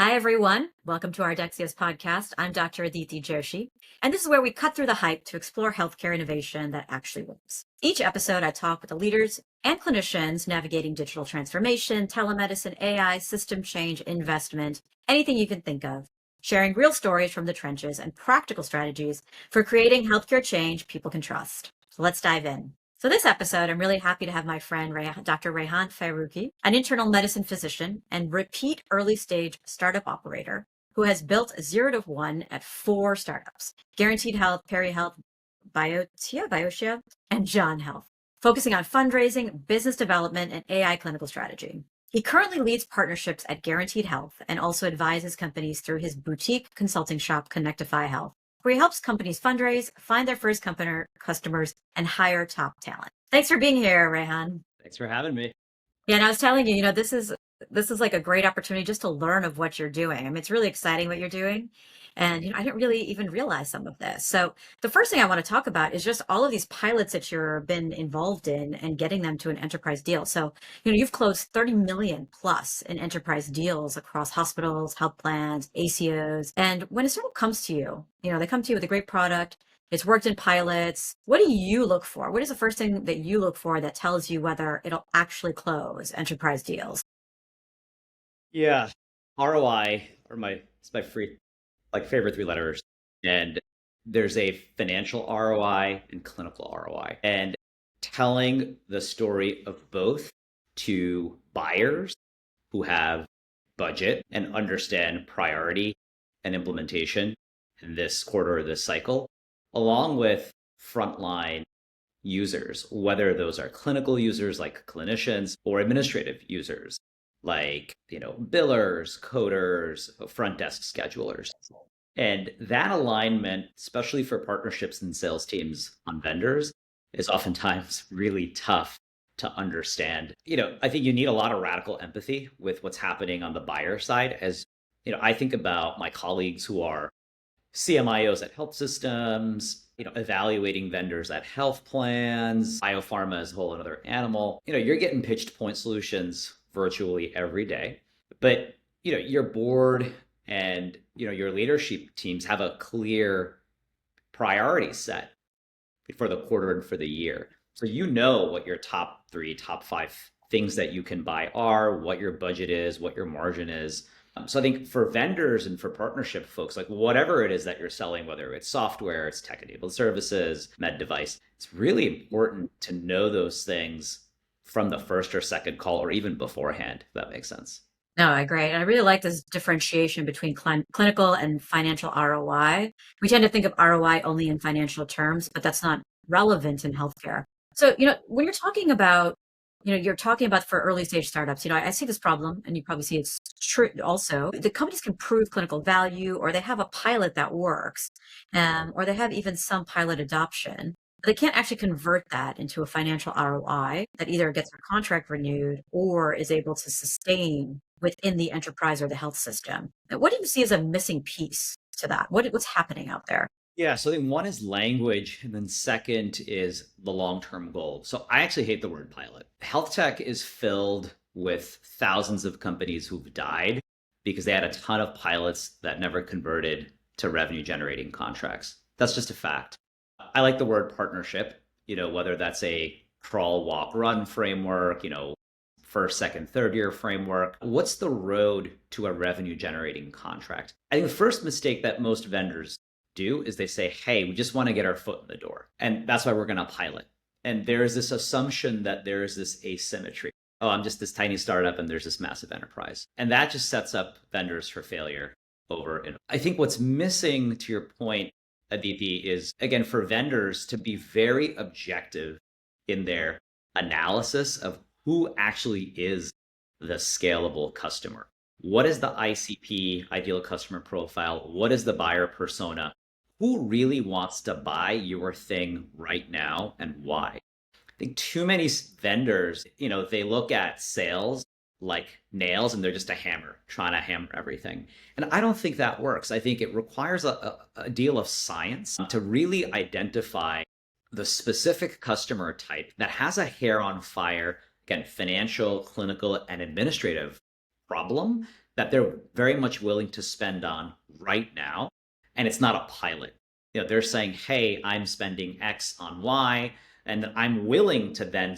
Hi, everyone. Welcome to Ardexia Podcast. I'm Dr. Aditi Joshi, and this is where we cut through the hype to explore healthcare innovation that actually works. Each episode, I talk with the leaders and clinicians navigating digital transformation, telemedicine, AI, system change, investment, anything you can think of, sharing real stories from the trenches and practical strategies for creating healthcare change people can trust. So let's dive in. So this episode, I'm really happy to have my friend, Dr. Raihan Faroqui, an internal medicine physician and repeat early stage startup operator who has built 0 to 1 at 4 startups, Guaranteed Health, PeriHealth, Biotia, and John Health, focusing on fundraising, business development, and AI clinical strategy. He currently leads partnerships at Guaranteed Health and also advises companies through his boutique consulting shop, Connectify Health, where he helps companies fundraise, find their first customers, and hire top talent. Thanks for being here, Raihan. Thanks for having me. Yeah, and I was telling you, this is like a great opportunity just to learn of what you're doing. I mean, it's really exciting what you're doing. And I didn't really even realize some of this. So the first thing I want to talk about is just all of these pilots that you've been involved in and getting them to an enterprise deal. So, you've closed 30 million plus in enterprise deals across hospitals, health plans, ACOs. And when a startup comes to you, they come to you with a great product. It's worked in pilots. What do you look for? What is the first thing that you look for that tells you whether it'll actually close enterprise deals? Yeah, ROI it's my favorite 3 letters. And there's a financial ROI and clinical ROI. And telling the story of both to buyers who have budget and understand priority and implementation in this quarter or this cycle, along with frontline users, whether those are clinical users like clinicians or administrative users like, billers, coders, front desk schedulers. And that alignment, especially for partnerships and sales teams on vendors, is oftentimes really tough to understand. I think you need a lot of radical empathy with what's happening on the buyer side. As I think about my colleagues who are CMIOs at health systems, evaluating vendors at health plans. Biopharma is a whole another animal. You're getting pitched point solutions virtually every day, but your board and your leadership teams have a clear priority set for the quarter and for the year. So what your top 3, top 5 things that you can buy are, what your budget is, what your margin is. So I think for vendors and for partnership folks, like whatever it is that you're selling, whether it's software, it's tech-enabled services, med device, it's really important to know those things from the first or second call or even beforehand, if that makes sense. No, I agree. And I really like this differentiation between clinical and financial ROI. We tend to think of ROI only in financial terms, but that's not relevant in healthcare. So, when you're talking about for early stage startups, I see this problem, and you probably see it's true also. The companies can prove clinical value, or they have a pilot that works, or they have even some pilot adoption. But they can't actually convert that into a financial ROI that either gets their contract renewed or is able to sustain within the enterprise or the health system. Now, what do you see as a missing piece to that? What's happening out there? Yeah, so I think one is language, and then second is the long-term goal. So I actually hate the word pilot. Health tech is filled with thousands of companies who've died because they had a ton of pilots that never converted to revenue-generating contracts. That's just a fact. I like the word partnership, whether that's a crawl, walk, run framework, first, second, third year framework. What's the road to a revenue-generating contract? I think the first mistake that most vendors do is they say, hey, we just want to get our foot in the door. And that's why we're going to pilot. And there's this assumption that there is this asymmetry. Oh, I'm just this tiny startup and there's this massive enterprise. And that just sets up vendors for failure over and I think what's missing, to your point, Aditi, is, again, for vendors to be very objective in their analysis of who actually is the scalable customer. What is the ICP, ideal customer profile? What is the buyer persona? Who really wants to buy your thing right now and why? I think too many vendors, they look at sales like nails and they're just a hammer, trying to hammer everything. And I don't think that works. I think it requires a deal of science to really identify the specific customer type that has a hair on fire, again, financial, clinical, and administrative problem that they're very much willing to spend on right now. And it's not a pilot. They're saying, hey, I'm spending X on Y, and I'm willing to then,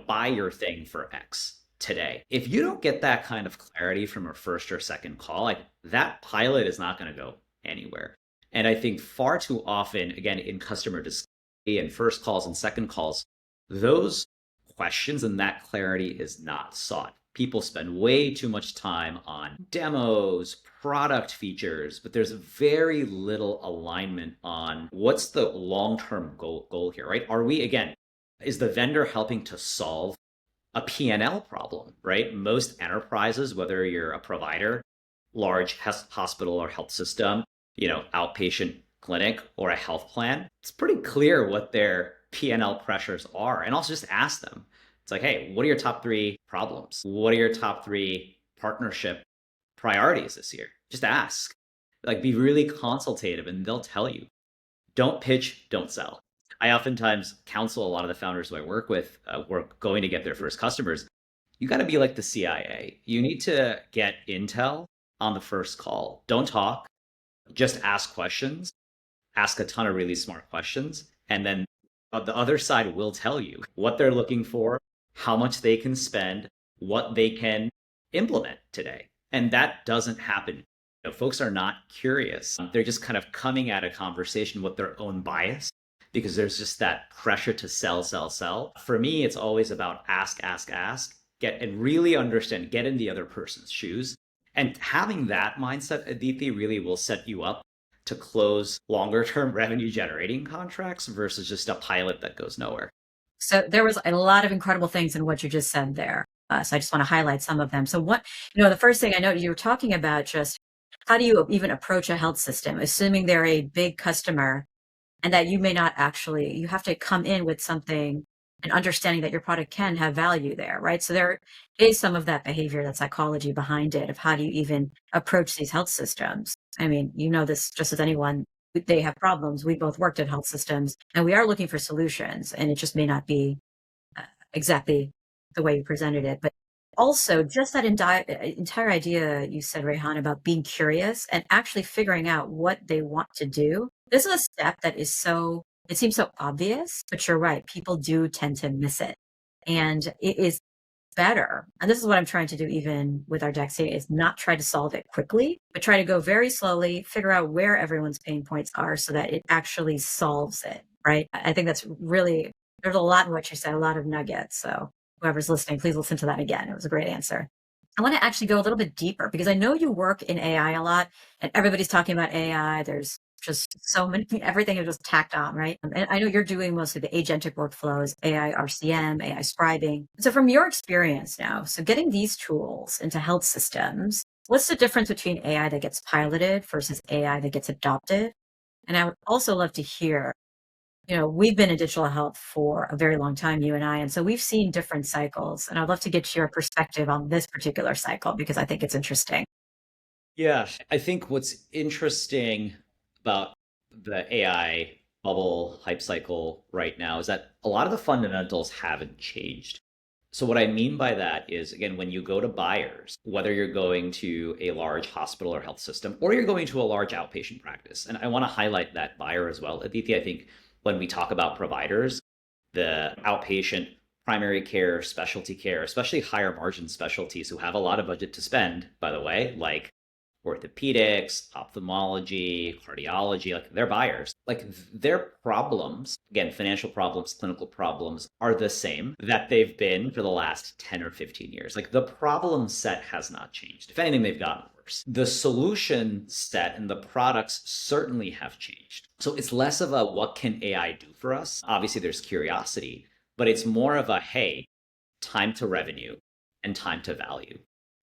buy your thing for X today. If you don't get that kind of clarity from a first or second call, like that pilot is not going to go anywhere. And I think far too often, again, in customer discovery and first calls and second calls, those questions and that clarity is not sought. People spend way too much time on demos, product features, but there's very little alignment on what's the long-term goal here, right? Is the vendor helping to solve a P&L problem, right? Most enterprises, whether you're a provider, large hospital or health system, outpatient clinic or a health plan, it's pretty clear what their P&L pressures are. And also just ask them. It's like, hey, what are your top 3 problems? What are your top 3 partnership priorities this year? Just ask. Like, be really consultative and they'll tell you. Don't pitch, don't sell. I oftentimes counsel a lot of the founders who I work with who are going to get their first customers. You got to be like the CIA. You need to get intel on the first call. Don't talk, just ask questions, ask a ton of really smart questions. And then the other side will tell you what they're looking for, how much they can spend, what they can implement today. And that doesn't happen. Folks are not curious. They're just kind of coming at a conversation with their own bias because there's just that pressure to sell, sell, sell. For me, it's always about ask, get and really understand, get in the other person's shoes. And having that mindset, Aditi, really will set you up to close longer term revenue generating contracts versus just a pilot that goes nowhere. So there was a lot of incredible things in what you just said there. So I just want to highlight some of them. So the first thing I know you were talking about, just how do you even approach a health system, assuming they're a big customer and that you may not actually, you have to come in with something and understanding that your product can have value there, right? So there is some of that behavior, that psychology behind it of how do you even approach these health systems. I mean, you know this just as anyone, they have problems. We both worked at health systems and we are looking for solutions, and it just may not be exactly the way you presented it. But also just that entire idea you said, Raihan, about being curious and actually figuring out what they want to do. This is a step that is it seems so obvious, but you're right. People do tend to miss it. And it is better. And this is what I'm trying to do even with Ardexia, is not try to solve it quickly, but try to go very slowly, figure out where everyone's pain points are so that it actually solves it, right? I think that's really, there's a lot in what you said, a lot of nuggets. So whoever's listening, please listen to that again. It was a great answer. I want to actually go a little bit deeper because I know you work in AI a lot and everybody's talking about AI. There's just so many, everything is just tacked on, right? And I know you're doing mostly the agentic workflows, AI RCM, AI scribing. So from your experience now, so getting these tools into health systems, what's the difference between AI that gets piloted versus AI that gets adopted? And I would also love to hear, we've been in digital health for a very long time, you and I, and so we've seen different cycles. And I'd love to get your perspective on this particular cycle because I think it's interesting. Yeah, I think what's interesting about the AI bubble hype cycle right now is that a lot of the fundamentals haven't changed. So what I mean by that is, again, when you go to buyers, whether you're going to a large hospital or health system, or you're going to a large outpatient practice, and I want to highlight that buyer as well, Aditi. I think when we talk about providers, the outpatient primary care, specialty care, especially higher margin specialties who have a lot of budget to spend, by the way, like orthopedics, ophthalmology, cardiology, like they're buyers. Like their problems, again, financial problems, clinical problems are the same that they've been for the last 10 or 15 years. Like the problem set has not changed. If anything, they've gotten worse. The solution set and the products certainly have changed. So it's less of a what can AI do for us? Obviously, there's curiosity, but it's more of a hey, time to revenue and time to value.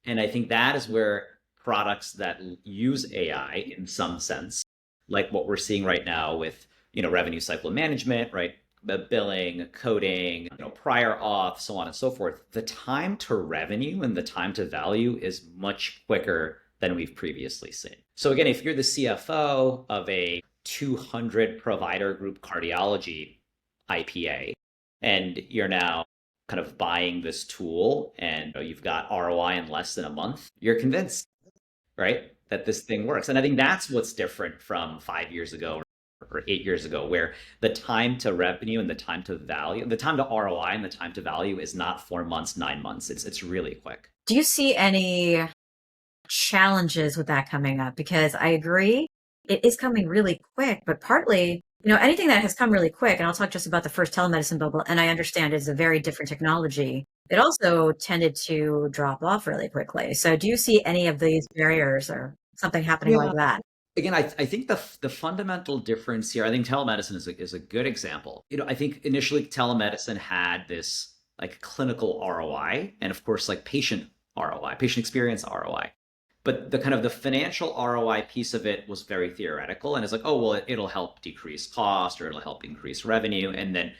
And I think that is where products that use AI in some sense, like what we're seeing right now with, revenue cycle management, right? The billing, coding, prior auth, so on and so forth. The time to revenue and the time to value is much quicker than we've previously seen. So again, if you're the CFO of a 200 provider group cardiology IPA, and you're now kind of buying this tool and you've got ROI in less than a month, you're convinced. right? That this thing works. And I think that's what's different from 5 years ago or 8 years ago, where the time to revenue and the time to value, the time to ROI and the time to value is not 4 months, 9 months. It's really quick. Do you see any challenges with that coming up? Because I agree, it is coming really quick, but partly, anything that has come really quick, and I'll talk just about the first telemedicine bubble, and I understand it's a very different technology. It also tended to drop off really quickly. So do you see any of these barriers or something happening like that? Again, I think the fundamental difference here, I think telemedicine is a good example. I think initially telemedicine had this like clinical ROI and of course like patient ROI, patient experience ROI. But the kind of the financial ROI piece of it was very theoretical, and it's like, oh well, it'll help decrease cost or it'll help increase revenue. And then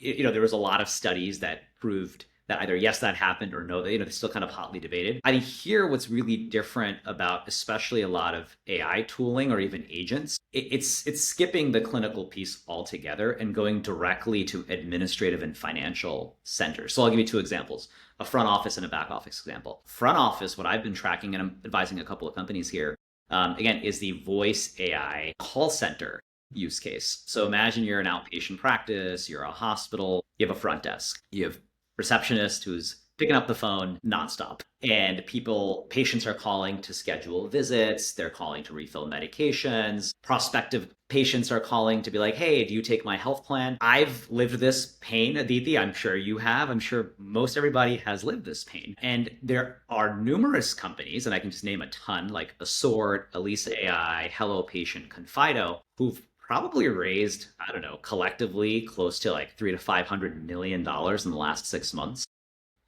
there was a lot of studies that proved that either yes, that happened, or no, they're still kind of hotly debated. I think here what's really different about especially a lot of AI tooling or even agents, it's skipping the clinical piece altogether and going directly to administrative and financial centers. So I'll give you two examples, a front office and a back office example. Front office, what I've been tracking, and I'm advising a couple of companies here, again, is the voice AI call center use case. So imagine you're an outpatient practice, you're a hospital, you have a front desk, you have receptionist who's picking up the phone nonstop. And patients are calling to schedule visits. They're calling to refill medications. Prospective patients are calling to be like, hey, do you take my health plan? I've lived this pain, Aditi. I'm sure you have. I'm sure most everybody has lived this pain. And there are numerous companies, and I can just name a ton, like Assort, Elisa AI, Hello Patient, Confido, who've probably raised, I don't know, collectively close to like $300 to $500 million in the last 6 months,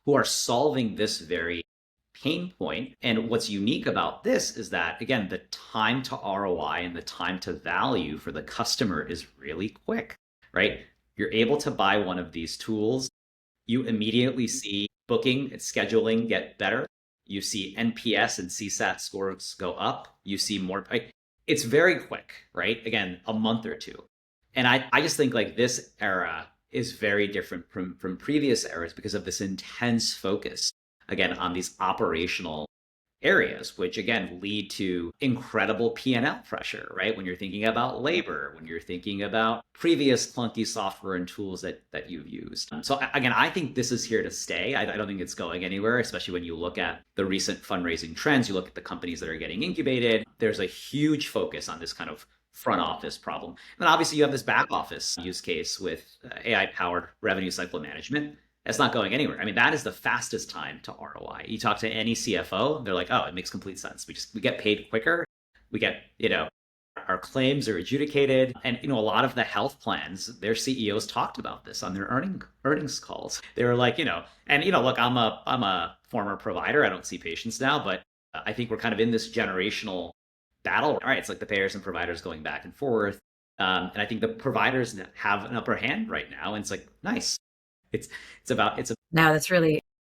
who are solving this very pain point. And what's unique about this is that, again, the time to ROI and the time to value for the customer is really quick, right? You're able to buy one of these tools. You immediately see booking and scheduling get better. You see NPS and CSAT scores go up. You see more. It's very quick, right? Again, a month or two. And I just think like this era is very different from previous eras because of this intense focus, again, on these operational areas, which again lead to incredible P&L pressure, right? When you're thinking about labor, when you're thinking about previous clunky software and tools that you've used. So again, I think this is here to stay. I don't think it's going anywhere, especially when you look at the recent fundraising trends, you look at the companies that are getting incubated, there's a huge focus on this kind of front office problem. And obviously you have this back office use case with AI-powered revenue cycle management. That's not going anywhere. I mean, that is the fastest time to ROI. You talk to any CFO, they're like, oh, it makes complete sense. We get paid quicker. We get, our claims are adjudicated. And, a lot of the health plans, their CEOs talked about this on their earnings calls. They were like, look, I'm a former provider. I don't see patients now, but I think we're kind of in this generational battle. All right. It's like the payers and providers going back and forth. And I think the providers have an upper hand right now. And it's like, nice. No,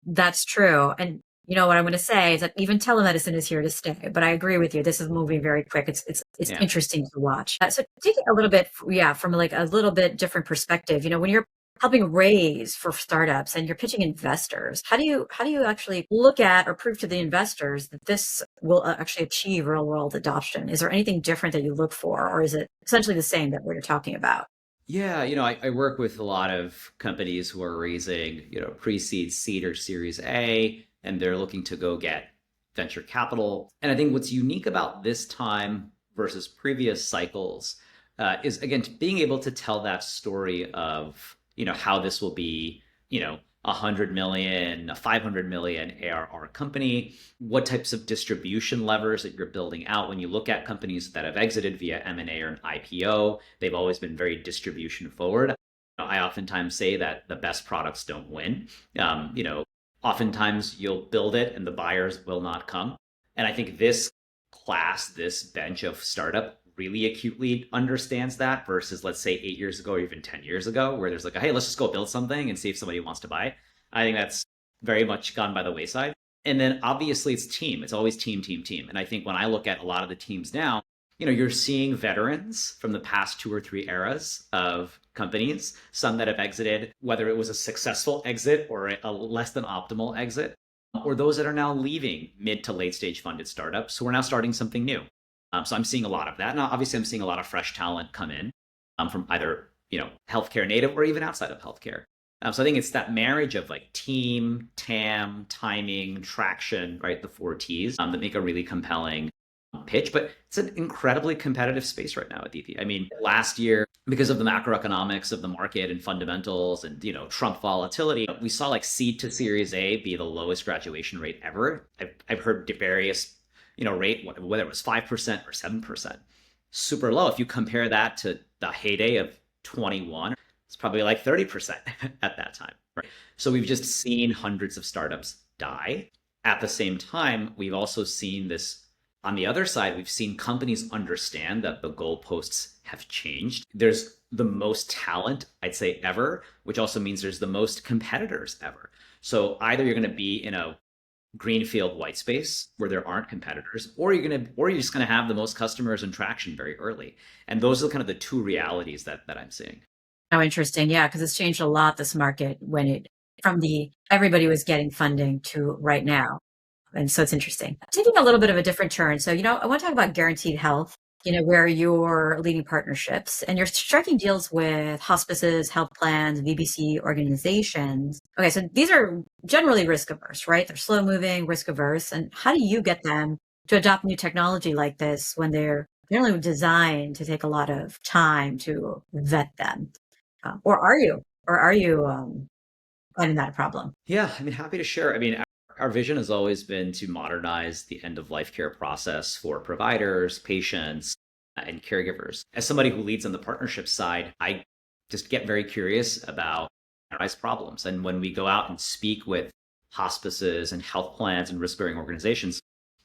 that's true. And what I'm going to say is that even telemedicine is here to stay, but I agree with you. This is moving very quick. It's Yeah. interesting to watch. So take it a little bit, from like a little bit different perspective, when you're helping raise for startups and you're pitching investors, how do you actually look at or prove to the investors that this will actually achieve real world adoption? Is there anything different that you look for, or is it essentially the same that what you're talking about? Yeah, I work with a lot of companies who are raising, pre-seed, seed, or Series A, and they're looking to go get venture capital. And I think what's unique about this time versus previous cycles is, again, being able to tell that story of, how this will be, 100 million, a 500 million ARR company, what types of distribution levers that you're building out. When you look at companies that have exited via M&A or an IPO, they've always been very distribution forward. I oftentimes say that the best products don't win. Oftentimes you'll build it and the buyers will not come. And I think this bench of startup really acutely understands that versus, let's say, 8 years ago or even 10 years ago, where there's like, hey, let's just go build something and see if somebody wants to buy it. I think that's very much gone by the wayside. And then obviously it's team. It's always team, team, team. And I think when I look at a lot of the teams now, you're seeing veterans from the past 2 or 3 eras of companies, some that have exited, whether it was a successful exit or a less than optimal exit. or those that are now leaving mid to late stage funded startups. So we're now starting something new. So I'm seeing a lot of that. Now, obviously, I'm seeing a lot of fresh talent come in from either healthcare native or even outside of healthcare. So I think it's that marriage of like team, TAM, timing, traction, right? The 4 T's that make a really compelling pitch. But it's an incredibly competitive space right now, Aditi. I mean, last year, because of the macroeconomics of the market and fundamentals and Trump volatility, we saw like seed to Series A be the lowest graduation rate ever. I've heard various rate, whether it was 5% or 7%, super low. If you compare that to the heyday of 21, it's probably like 30% at that time, right? So we've just seen hundreds of startups die. At the same time, we've also seen this on the other side. We've seen companies understand that the goalposts have changed. There's the most talent, I'd say, ever, which also means there's the most competitors ever. So either you're going to be in a greenfield white space where there aren't competitors, or you're just going to have the most customers and traction very early. And those are kind of the two realities that I'm seeing. Oh, interesting. Yeah, because it's changed a lot, this market, from the everybody was getting funding to right now. And so it's interesting. Taking a little bit of a different turn. So, I want to talk about guaranteed health, where you're leading partnerships and you're striking deals with hospices, health plans, VBC organizations. Okay, so these are generally risk averse, right? They're slow moving, risk averse. And how do you get them to adopt new technology like this when they're generally designed to take a lot of time to vet them? Or are you? Finding that a problem? Yeah, I mean, happy to share. I mean, our vision has always been to modernize the end of life care process for providers, patients, and caregivers. As somebody who leads on the partnership side, I just get very curious about enterprise problems. And when we go out and speak with hospices and health plans and risk-bearing organizations,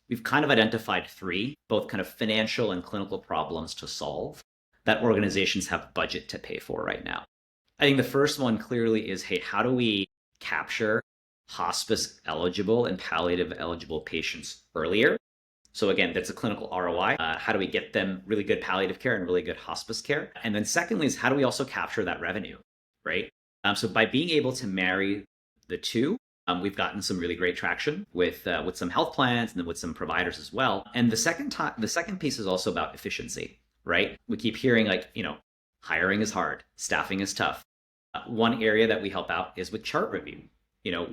we've kind of identified 3, both kind of financial and clinical problems to solve that organizations have budget to pay for right now. I think the first one clearly is, hey, how do we capture hospice eligible and palliative eligible patients earlier? So again, that's a clinical ROI. How do we get them really good palliative care and really good hospice care? And then secondly is, how do we also capture that revenue, right? So by being able to marry the two, we've gotten some really great traction with some health plans and then with some providers as well. And the second piece is also about efficiency, right? We keep hearing like, hiring is hard, staffing is tough. One area that we help out is with chart review.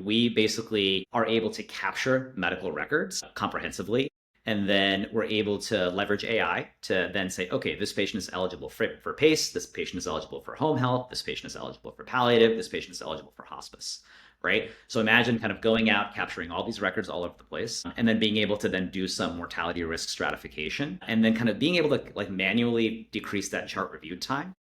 We basically are able to capture medical records comprehensively, and then we're able to leverage AI to then say, okay, this patient is eligible for PACE, this patient is eligible for home health, this patient is eligible for palliative, this patient is eligible for hospice, right? So imagine kind of going out, capturing all these records all over the place, and then being able to then do some mortality risk stratification, and then kind of being able to like manually decrease that chart review time.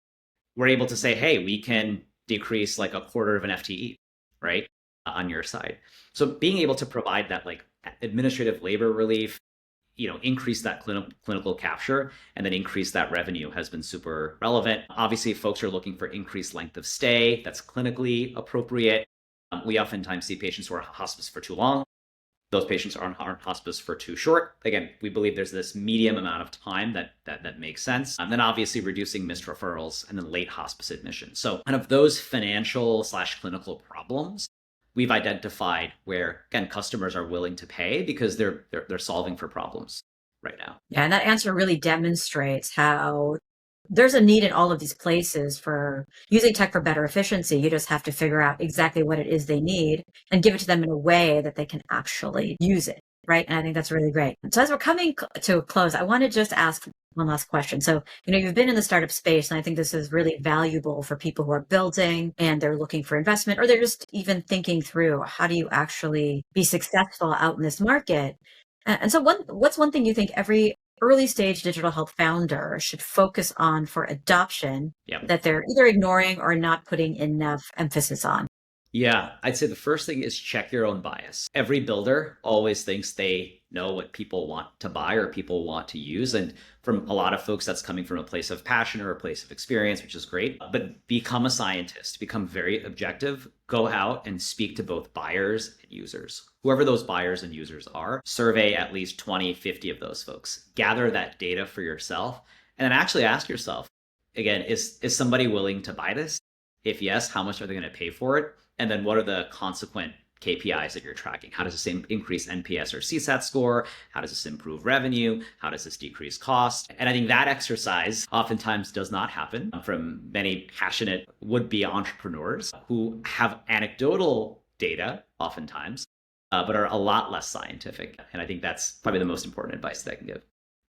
We're able to say, hey, we can decrease like a quarter of an FTE, right, on your side. So being able to provide that like administrative labor relief, increase that clinical capture, and then increase that revenue has been super relevant. Obviously, folks are looking for increased length of stay that's clinically appropriate. We oftentimes see patients who are hospice for too long. Those patients aren't hospice for too short. Again, we believe there's this medium amount of time that makes sense. And then obviously reducing missed referrals and then late hospice admission. So kind of those financial/clinical problems we've identified where, again, customers are willing to pay because they're solving for problems right now. Yeah, and that answer really demonstrates how there's a need in all of these places for using tech for better efficiency. You just have to figure out exactly what it is they need and give it to them in a way that they can actually use it, right? And I think that's really great. So as we're coming to a close, I want to just ask one last question. So, you've been in the startup space, and I think this is really valuable for people who are building and they're looking for investment, or they're just even thinking through how do you actually be successful out in this market. And so what's one thing you think every early stage digital health founder should focus on for adoption that they're either ignoring or not putting enough emphasis on? Yeah, I'd say the first thing is check your own bias. Every builder always thinks they know what people want to buy or people want to use. And from a lot of folks, that's coming from a place of passion or a place of experience, which is great. But become a scientist, become very objective, go out and speak to both buyers and users. Whoever those buyers and users are, survey at least 20, 50 of those folks. Gather that data for yourself and then actually ask yourself, again, is somebody willing to buy this? If yes, how much are they going to pay for it? And then what are the consequent KPIs that you're tracking. How does this increase NPS or CSAT score? How does this improve revenue? How does this decrease cost? And I think that exercise oftentimes does not happen from many passionate would-be entrepreneurs who have anecdotal data oftentimes, but are a lot less scientific. And I think that's probably the most important advice that I can give.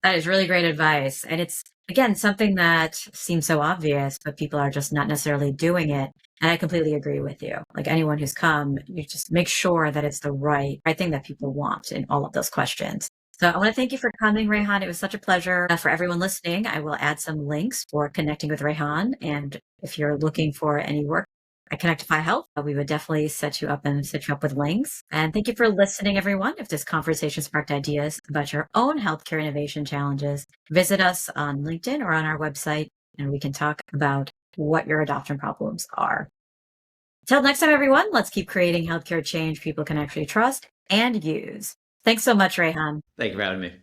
That is really great advice. And it's, again, something that seems so obvious, but people are just not necessarily doing it. And I completely agree with you. Like anyone who's come, you just make sure that it's the right thing that people want in all of those questions. So I want to thank you for coming, Raihan. It was such a pleasure. For everyone listening, I will add some links for connecting with Raihan. And if you're looking for any work at Connectify Health, we would definitely set you up with links. And thank you for listening, everyone. If this conversation sparked ideas about your own healthcare innovation challenges, visit us on LinkedIn or on our website, and we can talk about what your adoption problems are. Till next time, everyone, let's keep creating healthcare change people can actually trust and use. Thanks so much, Raihan. Thank you for having me.